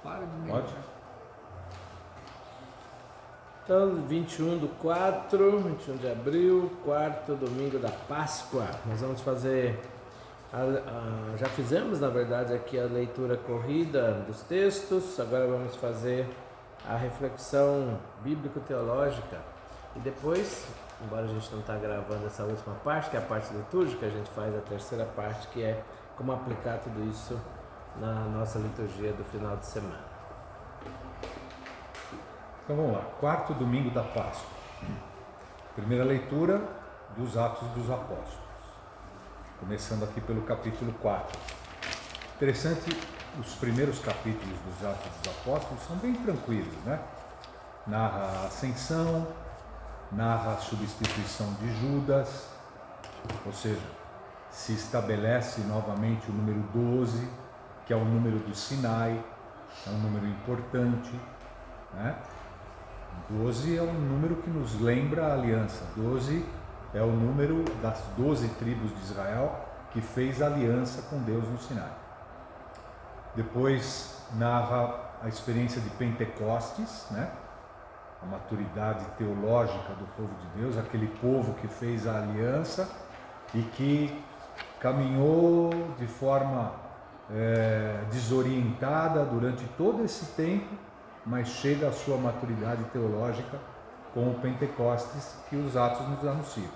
Pode? Então, 21 de abril, quarto domingo da Páscoa. Nós vamos fazer, já fizemos na verdade aqui a leitura corrida dos textos, agora vamos fazer a reflexão bíblico-teológica. E depois, embora a gente não está gravando essa última parte, que é a parte litúrgica, a gente faz a terceira parte, que é como aplicar tudo isso na nossa liturgia do final de semana. Então vamos lá, quarto domingo da Páscoa. Primeira leitura dos Atos dos Apóstolos. Começando aqui pelo capítulo 4. Interessante, os primeiros capítulos dos Atos dos Apóstolos são bem tranquilos, né? Narra a ascensão, narra a substituição de Judas, ou seja, se estabelece novamente o número 12, que é o número do Sinai, é um número importante, né? 12 é um número que nos lembra a aliança. 12 é o número das 12 tribos de Israel que fez aliança com Deus no Sinai. Depois narra a experiência de Pentecostes, né? A maturidade teológica do povo de Deus, aquele povo que fez a aliança e que caminhou de forma desorientada durante todo esse tempo, mas chega à sua maturidade teológica com o Pentecostes que os Atos nos anunciam.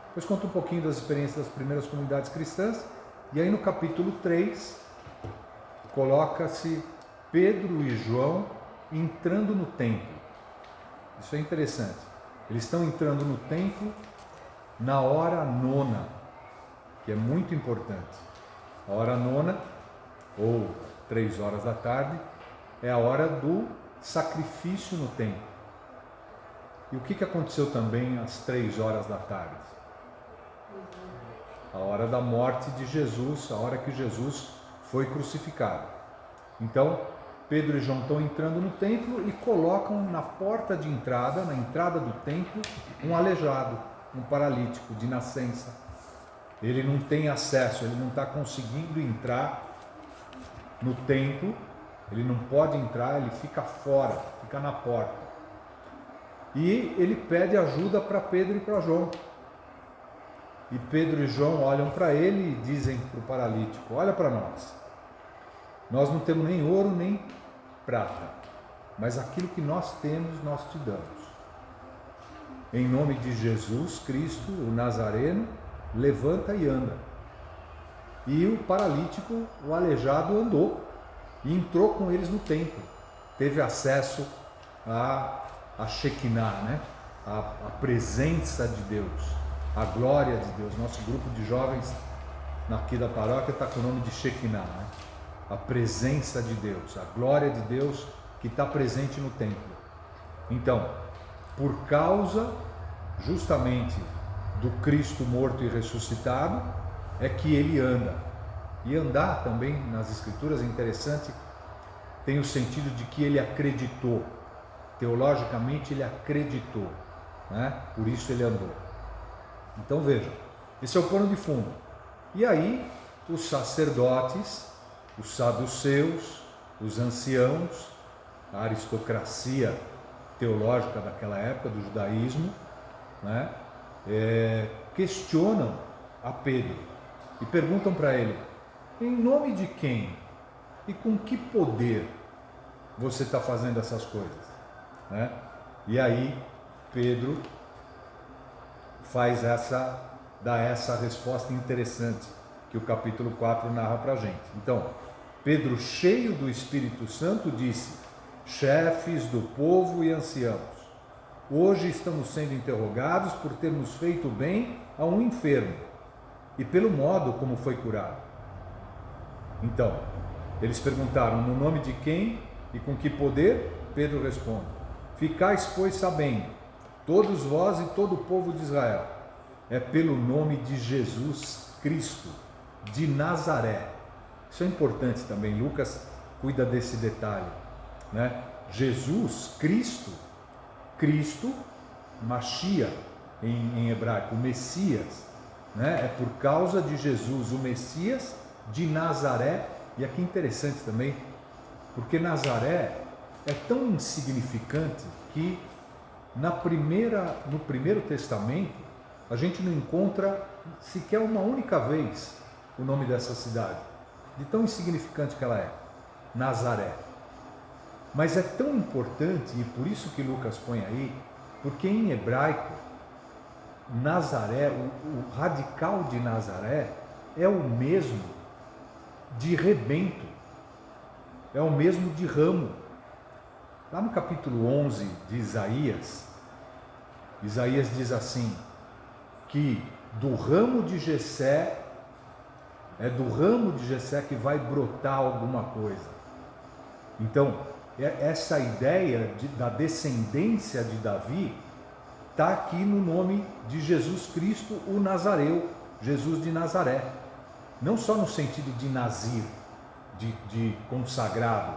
Depois conta um pouquinho das experiências das primeiras comunidades cristãs, e aí no capítulo 3 coloca-se Pedro e João entrando no templo. Isso é interessante. Eles estão entrando no templo na hora nona, que é muito importante. A hora nona, ou 3 horas da tarde, é a hora do sacrifício no templo. E o que aconteceu também às 3 horas da tarde? A hora da morte de Jesus, a hora que Jesus foi crucificado. Então, Pedro e João estão entrando no templo e colocam na porta de entrada, na entrada do templo, um aleijado, um paralítico de nascença. Ele não tem acesso, ele não está conseguindo entrar no templo. Ele não pode entrar, ele fica fora, fica na porta. E ele pede ajuda para Pedro e para João. E Pedro e João olham para ele e dizem para o paralítico: olha para nós. Nós não temos nem ouro nem prata, mas aquilo que nós temos nós te damos. Em nome de Jesus Cristo, o Nazareno, levanta e anda. E o paralítico, o aleijado, andou. E entrou com eles no templo, teve acesso a Shekinah, né? A presença de Deus, a glória de Deus. Nosso grupo de jovens aqui da paróquia está com o nome de Shekinah, né? A presença de Deus, a glória de Deus que está presente no templo. Então, por causa justamente do Cristo morto e ressuscitado, é que ele anda. E andar também nas Escrituras é interessante, tem o sentido de que ele acreditou, teologicamente ele acreditou, né? Por isso ele andou. Então veja, esse é o pano de fundo. E aí os sacerdotes, os saduceus, os anciãos, a aristocracia teológica daquela época, do judaísmo, né? Questionam a Pedro e perguntam para ele: em nome de quem e com que poder você está fazendo essas coisas, né? E aí Pedro dá essa resposta interessante que o capítulo 4 narra para a gente. Então, Pedro, cheio do Espírito Santo, disse: chefes do povo e anciãos, hoje estamos sendo interrogados por termos feito bem a um enfermo e pelo modo como foi curado. Então, eles perguntaram: no nome de quem e com que poder? Pedro responde: ficais, pois, sabendo, todos vós e todo o povo de Israel, é pelo nome de Jesus Cristo, de Nazaré. Isso é importante também, Lucas cuida desse detalhe, né? Jesus, Cristo, Mashiach em hebraico, o Messias, né? É por causa de Jesus, o Messias, de Nazaré. E aqui interessante também, Porque Nazaré é tão insignificante que no Primeiro Testamento a gente não encontra sequer uma única vez o nome dessa cidade, de tão insignificante que ela é, Nazaré. Mas é tão importante, e por isso que Lucas põe aí, porque em hebraico, Nazaré, o radical de Nazaré é o mesmo de rebento, é o mesmo de ramo. Lá no capítulo 11 de Isaías, Isaías diz assim, que do ramo de Jessé, é do ramo de Jessé que vai brotar alguma coisa. Então, essa ideia da descendência de Davi está aqui no nome de Jesus Cristo, o Nazareu, Jesus de Nazaré. Não só no sentido de nazir, de consagrado,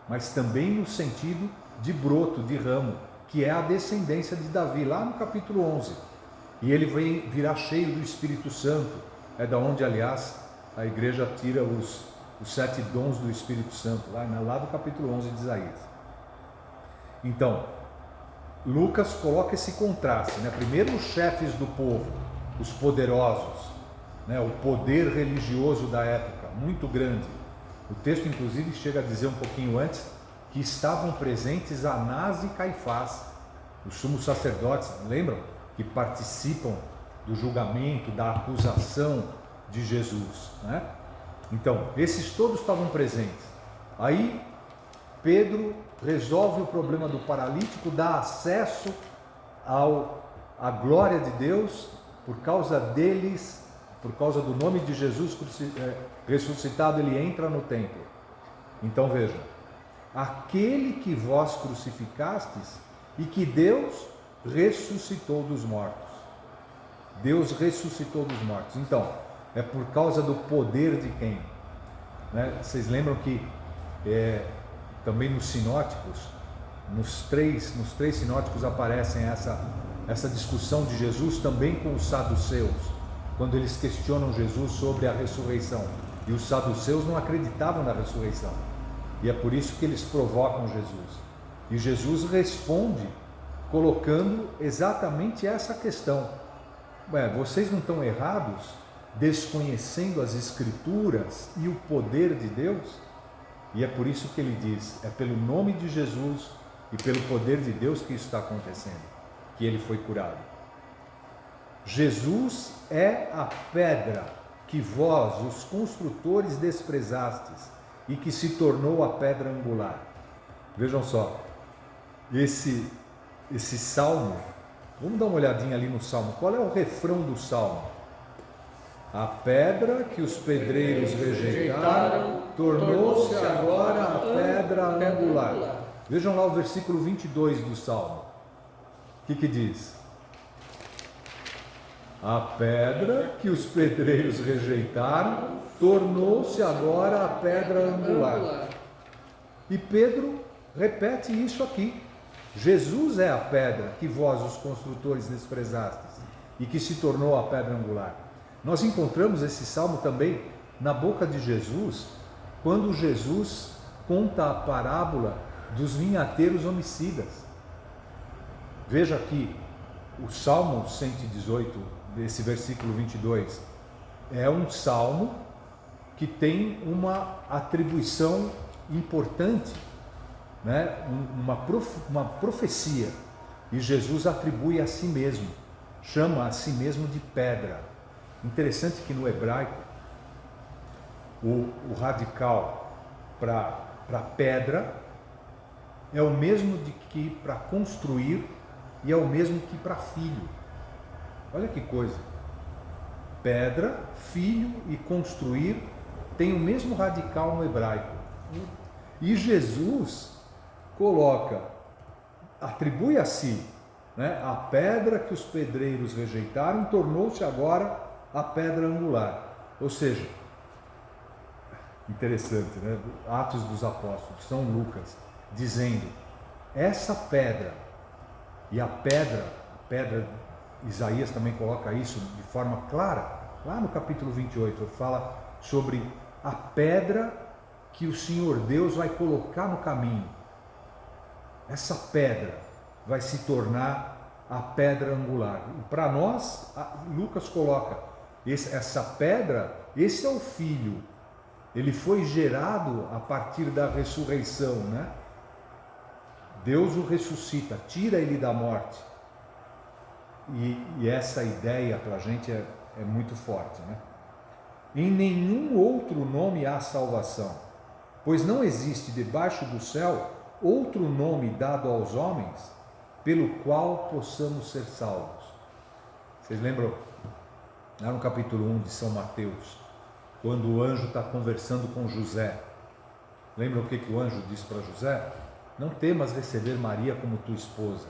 mas também no sentido de broto, de ramo, que é a descendência de Davi, lá no capítulo 11. E ele virá cheio do Espírito Santo, é da onde, aliás, a igreja tira os 7 dons do Espírito Santo, lá do capítulo 11 de Isaías. Então, Lucas coloca esse contraste, né? Primeiro os chefes do povo, os poderosos, né? O poder religioso da época, muito grande. O texto inclusive chega a dizer um pouquinho antes que estavam presentes Anás e Caifás, os sumos sacerdotes, lembram? Que participam do julgamento, da acusação de Jesus, né? Então, esses todos estavam presentes. Aí, Pedro resolve o problema do paralítico, dá acesso à glória de Deus, por causa deles, por causa do nome de Jesus ressuscitado, ele entra no templo. Então vejam, aquele que vós crucificastes e que Deus ressuscitou dos mortos. Deus ressuscitou dos mortos. Então, é por causa do poder de quem? Né? Vocês lembram que também nos sinóticos, nos três sinóticos aparecem essa discussão de Jesus também com os saduceus, quando eles questionam Jesus sobre a ressurreição. E os saduceus não acreditavam na ressurreição. E é por isso que eles provocam Jesus. E Jesus responde colocando exatamente essa questão. Vocês não estão errados desconhecendo as Escrituras e o poder de Deus? E é por isso que ele diz, é pelo nome de Jesus e pelo poder de Deus que isso está acontecendo, que ele foi curado. Jesus é a pedra que vós, os construtores, desprezastes e que se tornou a pedra angular. Vejam só, esse salmo, vamos dar uma olhadinha ali no salmo. Qual é o refrão do salmo? A pedra que os pedreiros rejeitaram tornou-se agora a pedra angular. Vejam lá o versículo 22 do salmo. O que diz? A pedra que os pedreiros rejeitaram tornou-se agora a pedra angular. E Pedro repete isso aqui. Jesus é a pedra que vós, os construtores, desprezastes e que se tornou a pedra angular. Nós encontramos esse salmo também na boca de Jesus, quando Jesus conta a parábola dos vinhateiros homicidas. Veja aqui, o Salmo 118, desse versículo 22, é um salmo que tem uma atribuição importante, né? uma profecia, e Jesus atribui a si mesmo, chama a si mesmo de pedra. Interessante que no hebraico o radical para pedra é o mesmo de que para construir e é o mesmo que para filho. Olha que coisa, pedra, filho e construir tem o mesmo radical no hebraico. E Jesus atribui a si, né, a pedra que os pedreiros rejeitaram tornou-se agora a pedra angular. Ou seja, interessante, né? Atos dos Apóstolos, São Lucas, dizendo, essa pedra, e a pedra, Isaías também coloca isso de forma clara, lá no capítulo 28, fala sobre a pedra que o Senhor Deus vai colocar no caminho. Essa pedra vai se tornar a pedra angular. E para nós, Lucas coloca, essa pedra, esse é o Filho. Ele foi gerado a partir da ressurreição, né? Deus o ressuscita, tira ele da morte. E essa ideia para a gente é muito forte, né? Em nenhum outro nome há salvação, pois não existe debaixo do céu outro nome dado aos homens pelo qual possamos ser salvos. Vocês lembram? Lá no capítulo 1 de São Mateus, quando o anjo está conversando com José. Lembra o que o anjo disse para José? Não temas receber Maria como tua esposa,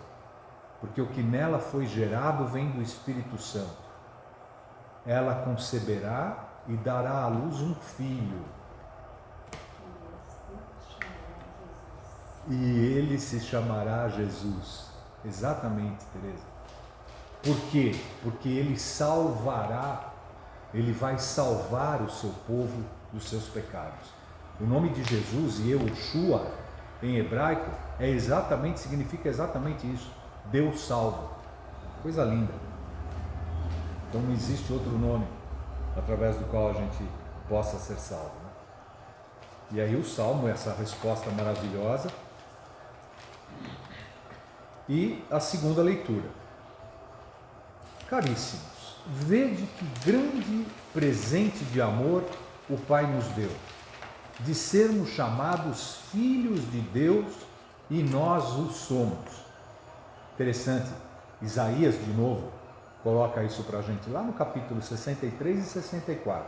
porque o que nela foi gerado vem do Espírito Santo. Ela conceberá e dará à luz um filho, e ele se chamará Jesus. Exatamente, Teresa. Por quê? Porque ele salvará, ele vai salvar o seu povo dos seus pecados. O nome de Jesus, Yehoshua, em hebraico, significa exatamente isso. Deus salva. Coisa linda. Então não existe outro nome através do qual a gente possa ser salvo, né? E aí o Salmo, essa resposta maravilhosa. E a segunda leitura. Caríssimos, vede que grande presente de amor o Pai nos deu, de sermos chamados filhos de Deus, e nós o somos. Interessante, Isaías de novo coloca isso para a gente lá no capítulo 63 e 64.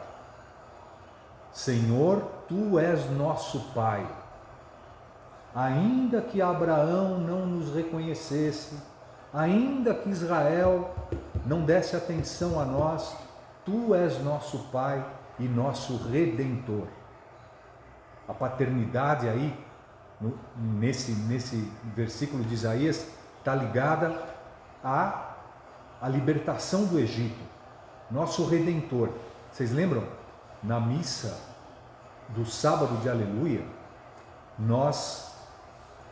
Senhor, tu és nosso Pai. Ainda que Abraão não nos reconhecesse, ainda que Israel não desse atenção a nós, tu és nosso Pai e nosso Redentor. A paternidade aí, nesse versículo de Isaías, está ligada à libertação do Egito, nosso Redentor. Vocês lembram? Na missa do sábado de Aleluia, nós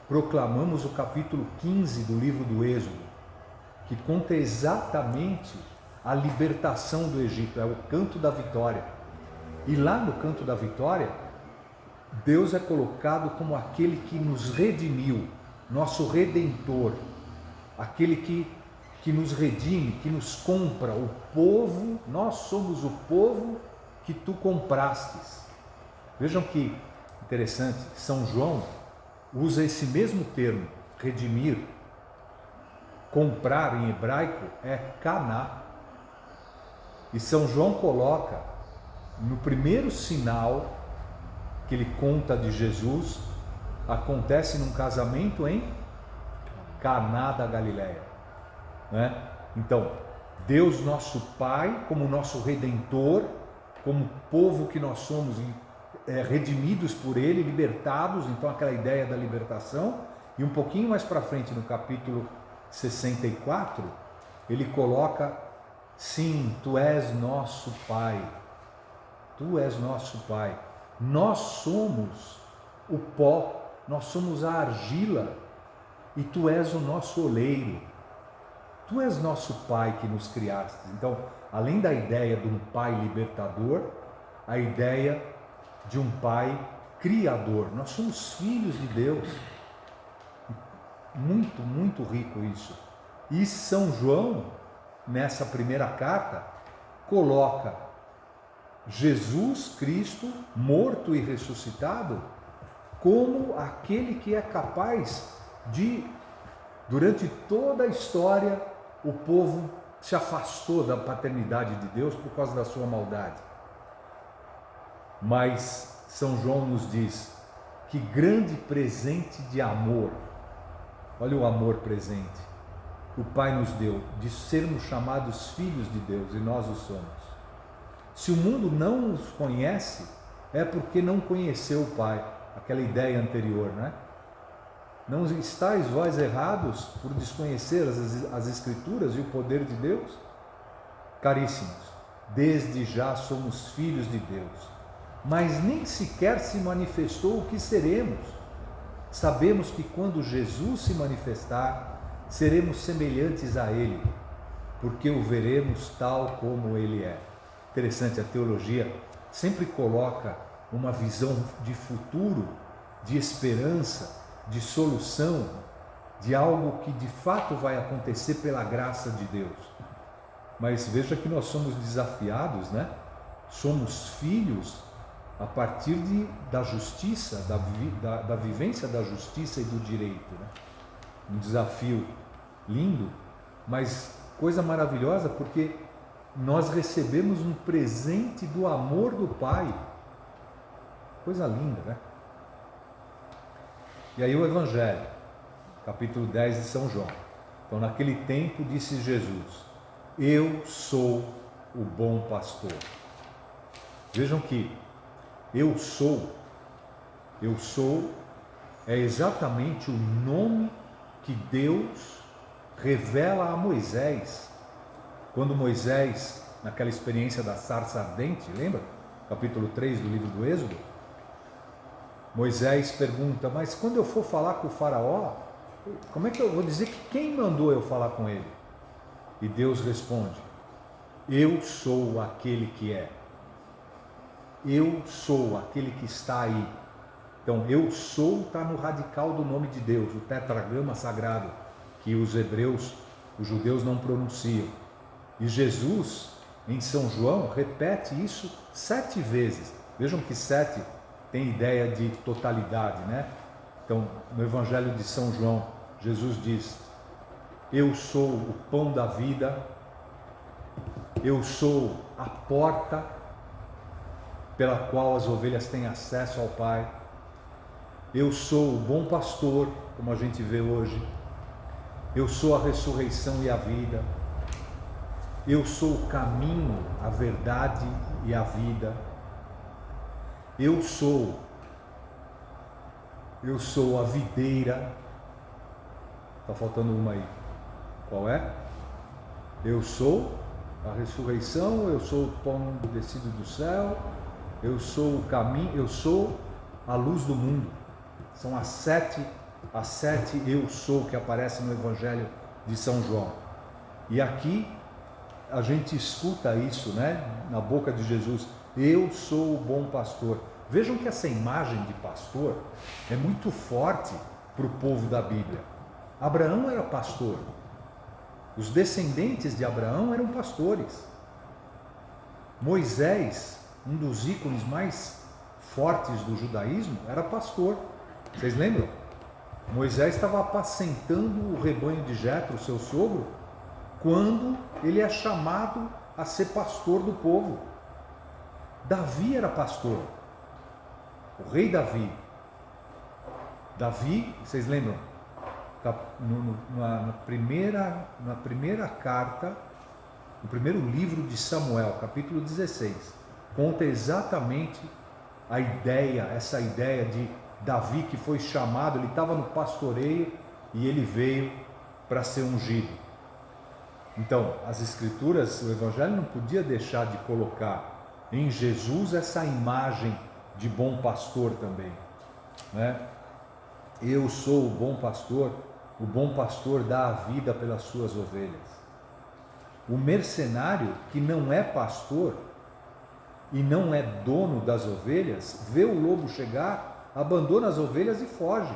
proclamamos o capítulo 15 do livro do Êxodo, que conta exatamente a libertação do Egito, é o canto da vitória. E lá no canto da vitória, Deus é colocado como aquele que nos redimiu, nosso Redentor, aquele que nos redime, que nos compra, o povo. Nós somos o povo que tu comprastes. Vejam que interessante, São João usa esse mesmo termo, redimir. Comprar em hebraico é kaná. E São João coloca no primeiro sinal que ele conta de Jesus, acontece num casamento em Caná da Galileia, né? Então, Deus nosso Pai, como nosso Redentor, como povo que nós somos, redimidos por Ele, libertados, então aquela ideia da libertação. E um pouquinho mais para frente, no capítulo 64, ele coloca, sim, tu és nosso Pai, tu és nosso Pai. Nós somos o pó, nós somos a argila, e tu és o nosso oleiro. Tu és nosso Pai que nos criaste. Então, além da ideia de um Pai libertador, a ideia de um Pai criador. Nós somos filhos de Deus. Muito, muito rico isso. E São João, nessa primeira carta, coloca Jesus Cristo, morto e ressuscitado, como aquele que é capaz de, durante toda a história, o povo se afastou da paternidade de Deus por causa da sua maldade. Mas São João nos diz que grande presente de amor, olha o amor presente, o Pai nos deu, de sermos chamados filhos de Deus, e nós o somos. Se o mundo não nos conhece, é porque não conheceu o Pai, aquela ideia anterior, né? Não estáis vós errados por desconhecer as Escrituras e o poder de Deus? Caríssimos, desde já somos filhos de Deus, mas nem sequer se manifestou o que seremos. Sabemos que quando Jesus se manifestar, seremos semelhantes a Ele, porque o veremos tal como Ele é. Interessante, a teologia sempre coloca uma visão de futuro, de esperança, de solução, de algo que de fato vai acontecer pela graça de Deus. Mas veja que nós somos desafiados, né? Somos filhos a partir da justiça, da vivência da justiça e do direito, né? Um desafio lindo, mas coisa maravilhosa, porque nós recebemos um presente do amor do Pai. Coisa linda, né? E aí o Evangelho, capítulo 10 de São João. Então, naquele tempo disse Jesus: eu sou o bom pastor. Vejam que eu sou é exatamente o nome que Deus revela a Moisés. Quando Moisés, naquela experiência da sarça ardente, lembra? Capítulo 3 do livro do Êxodo. Moisés pergunta: mas quando eu for falar com o faraó, como é que eu vou dizer que quem mandou eu falar com ele? E Deus responde: eu sou aquele que é. Eu sou aquele que está aí. Então, eu sou está no radical do nome de Deus, o tetragrama sagrado, que os hebreus, os judeus não pronunciam. E Jesus, em São João, repete isso 7 vezes. Vejam que 7 tem ideia de totalidade, né? Então, no Evangelho de São João, Jesus diz: eu sou o pão da vida, eu sou a porta pela qual as ovelhas têm acesso ao Pai, eu sou o bom pastor, como a gente vê hoje, eu sou a ressurreição e a vida, eu sou o caminho, a verdade e a vida, eu sou a videira. Está faltando uma aí. Qual é? Eu sou a ressurreição, eu sou o pão descido do céu, eu sou o caminho, eu sou a luz do mundo. São as sete eu sou que aparecem no Evangelho de São João. E aqui a gente escuta isso, né, na boca de Jesus: eu sou o bom pastor. Vejam que essa imagem de pastor é muito forte para o povo da Bíblia. Abraão era pastor, os descendentes de Abraão eram pastores. Moisés, um dos ícones mais fortes do judaísmo, era pastor. Vocês lembram? Moisés estava apacentando o rebanho de Jetro, seu sogro, quando ele é chamado a ser pastor do povo. Davi era pastor, o rei Davi. Davi, vocês lembram? Na primeira carta, no primeiro livro de Samuel, capítulo 16, conta exatamente a ideia, essa ideia de Davi que foi chamado, ele estava no pastoreio e ele veio para ser ungido. Então, as Escrituras, o Evangelho não podia deixar de colocar em Jesus essa imagem de bom pastor também, né? Eu sou o bom pastor dá a vida pelas suas ovelhas. O mercenário que não é pastor e não é dono das ovelhas, vê o lobo chegar, abandona as ovelhas e foge,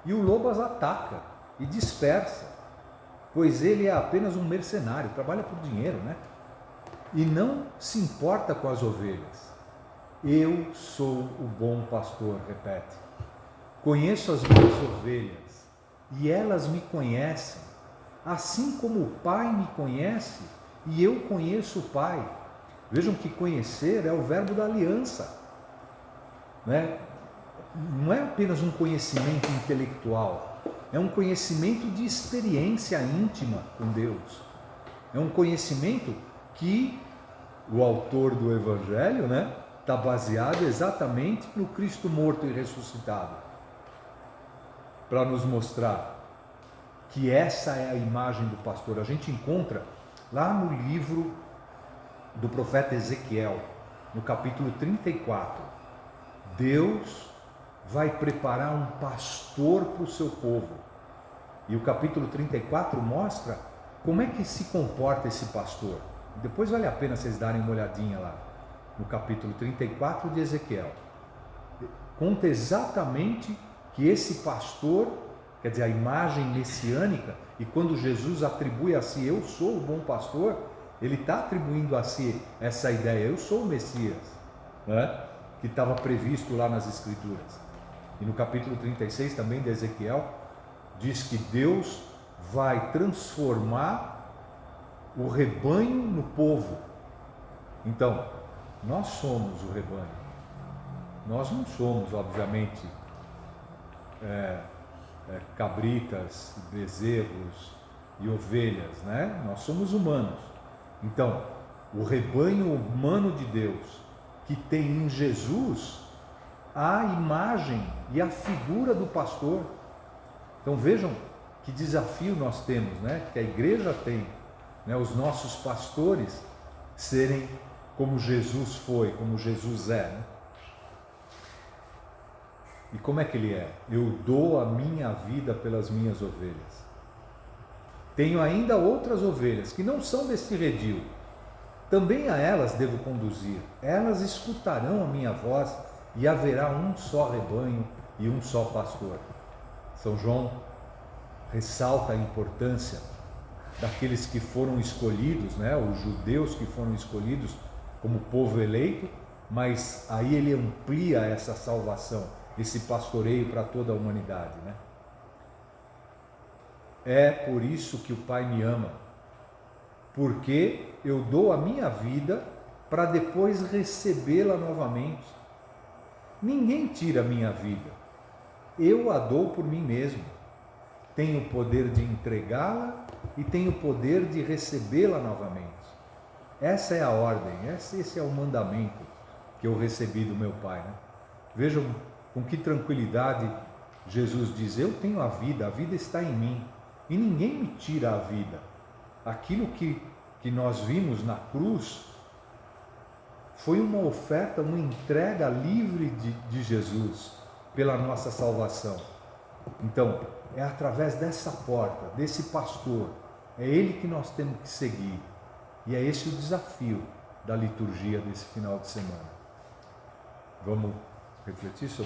e o lobo as ataca e dispersa, pois ele é apenas um mercenário, trabalha por dinheiro, né? E não se importa com as ovelhas. Eu sou o bom pastor, repete. Conheço as minhas ovelhas e elas me conhecem, assim como o Pai me conhece e eu conheço o Pai. Vejam que conhecer é o verbo da aliança, né? Não é apenas um conhecimento intelectual, é um conhecimento de experiência íntima com Deus. É um conhecimento que o autor do Evangelho, né, está baseado exatamente no Cristo morto e ressuscitado, para nos mostrar que essa é a imagem do pastor. A gente encontra lá no livro do profeta Ezequiel, no capítulo 34. Deus vai preparar um pastor para o seu povo. E o capítulo 34 mostra como é que se comporta esse pastor. Depois vale a pena vocês darem uma olhadinha lá no capítulo 34 de Ezequiel. Conta exatamente que esse pastor, quer dizer, a imagem messiânica, e quando Jesus atribui a si, eu sou o bom pastor, ele está atribuindo a si essa ideia, eu sou o Messias, né? Que estava previsto lá nas Escrituras. E no capítulo 36 também de Ezequiel, diz que Deus vai transformar o rebanho no povo. Então, nós somos o rebanho. Nós não somos, obviamente, cabritas, bezerros e ovelhas, né? Nós somos humanos. Então, o rebanho humano de Deus, que tem em Jesus a imagem e a figura do pastor. Então vejam que desafio nós temos, né? Que a igreja tem, né? Os nossos pastores serem como Jesus foi, como Jesus é, né? E como é que ele é? Eu dou a minha vida pelas minhas ovelhas. Tenho ainda outras ovelhas que não são deste redil. Também a elas devo conduzir. Elas escutarão a minha voz e haverá um só rebanho e um só pastor. São João ressalta a importância daqueles que foram escolhidos, né? Os judeus que foram escolhidos como povo eleito, mas aí ele amplia essa salvação, esse pastoreio para toda a humanidade, né? É por isso que o Pai me ama, porque eu dou a minha vida para depois recebê-la novamente. Ninguém tira a minha vida, eu a dou por mim mesmo. Tenho o poder de entregá-la e tenho o poder de recebê-la novamente. Essa é a ordem, esse é o mandamento que eu recebi do meu Pai, né? Vejam com que tranquilidade Jesus diz: eu tenho a vida está em mim e ninguém me tira a vida. Aquilo que nós vimos na cruz foi uma oferta, uma entrega livre de Jesus pela nossa salvação. Então, é através dessa porta, desse pastor, é ele que nós temos que seguir. E é esse o desafio da liturgia desse final de semana. Vamos refletir sobre